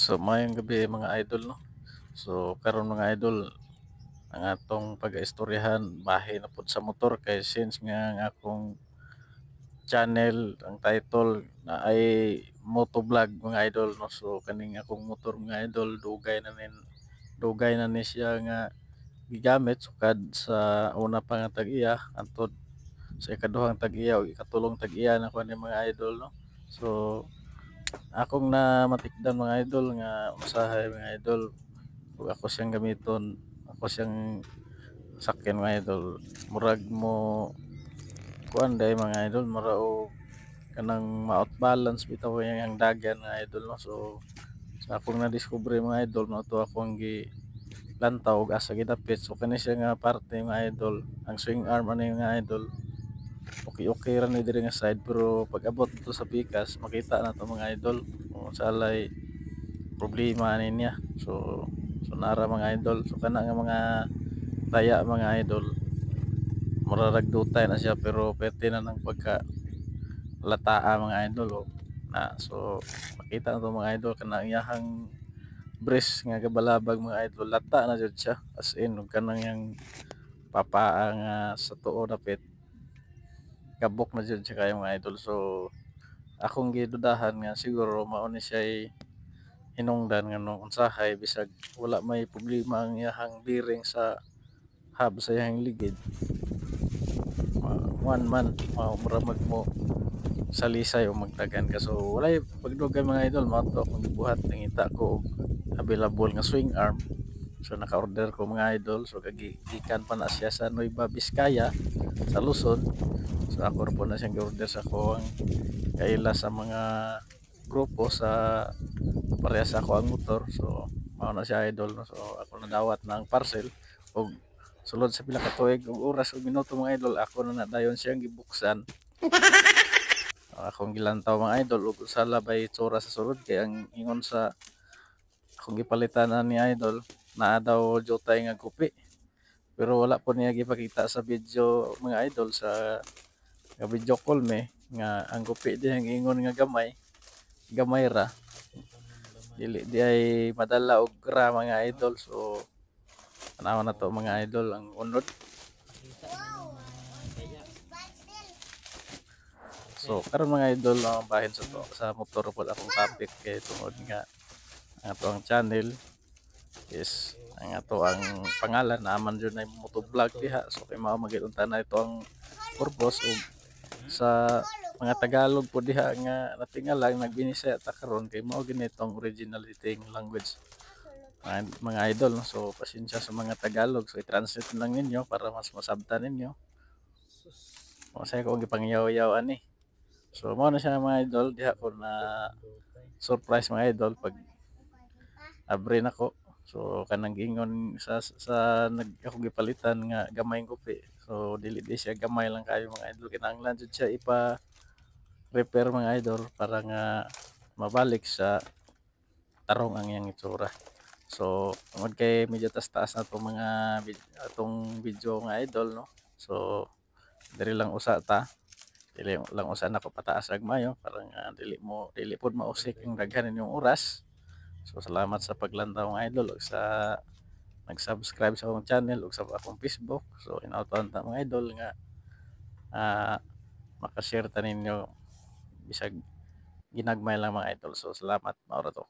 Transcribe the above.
So maayong gabi mga idol no. So karon mga idol ang atong pag-istoryahan bahin na pud sa motor kay since nga ang akong channel ang title na ay motovlog mga idol no. So kaning akong motor mga idol dugay na ni siya nga gigamit sukad sa una pa nga tag-iya antod sa ikaduhang tag-iya ug ikatulong tag-iya na ko ni mga idol no. So akong na matikdan mga idol nga usahay mga idol ug ako siyang gamiton, ako siyang sakyan mga idol. Murag mo kuan day mga idol, mura og kanang ma-out balance bitaw yang dagan mga idol no. So sa akong nadiskubre mga idol mao to akong lantaw og asa gidapit. So kani siya nga parte mga idol, ang swing arm ani mga idol. Okay okay ra ni diri nga side pero pag abot to sa pikas makita na to mga idol kung salay problema niya. So nara mga idol. So kana nga mga taya mga idol murarag dutay na siya pero pwede na ng pagka lataa mga idol oh. So makita na to mga idol kanang iyahang brace nga gabalabag mga idol lata na jud siya as in ug kanang yang papaa nga sa tuo dapit kabok na jud siya kayo mga idol. So akong gidudahan nga siguro mao ni siya hinungdan nga nung unsahay bisag wala may problema ang iyahang bearing sa hub sa iyahang ligid one man mura mo salisay o magtagan ka. So walay pagdugan mga idol mao to akong gibuhat nangita ko og available nga swing arm. So naka-order ko mga idol. So gikan pa na siya sa Nueva Vizcaya sa Luzon. So ako po na siyang gi-order sa ko ang kaila sa mga grupo sa parehas ako ang motor. So mao na siya idol no. So ako nadawat na ang parcel og sulod sa pila ka tuig og oras ug minuto mga idol ako na nadayon siyang gibuksan. Akong gilantaw mga idol ug usa labay tsura sa sulod kay ang ingon sa akong gipalitan ni idol naa daw jotay nga gupi. Pero wala po niya gipakita sa video mga idol sa video call me nga ang gupi di ang ingon nga gamay, gamay ra. Dili di ay madala og ra mga idol. So tanaw na to mga idol ang unod. So karon mga idol ang bahin sa to sa motor pod akong topic kay tungod nga ang ato ang channel is ang ato ang pangalan naman jud na motovlog diha. So kay mao magilunta na ito ang purpose ug sa mga Tagalog po diha nga natingalang nagbinisaya ta karon kay mao gini itong originality ng language mga idol no? So pasensya sa mga Tagalog, so i-translate lang ninyo para mas masabtan ninyo. Masaya ko gipangyaw-yaw ani. So mao na siya mga idol diha ko na surprise mga idol pag abre nako. So kanang gingon sa ako gipalitan nga gamay gupi. So dili di siya gamay lang kayo mga idol, kinahanglan jud siya repair mga idol para nga mabalik sa tarong ang iyang itsura. So tungod kay medyo taas-taas na itong mga atong video nga idol no. So diri lang usa ta, dili lang usa nako pataas rag mayo para nga dili pod mausik ang daghan inyong oras. So salamat sa paglantaw mga idol ug sa nag-subscribe sa akong channel ug sa akong Facebook. So inauton ta mga idol nga maka-share ta ninyo bisag ginagmay lang mga idol. So salamat maura to.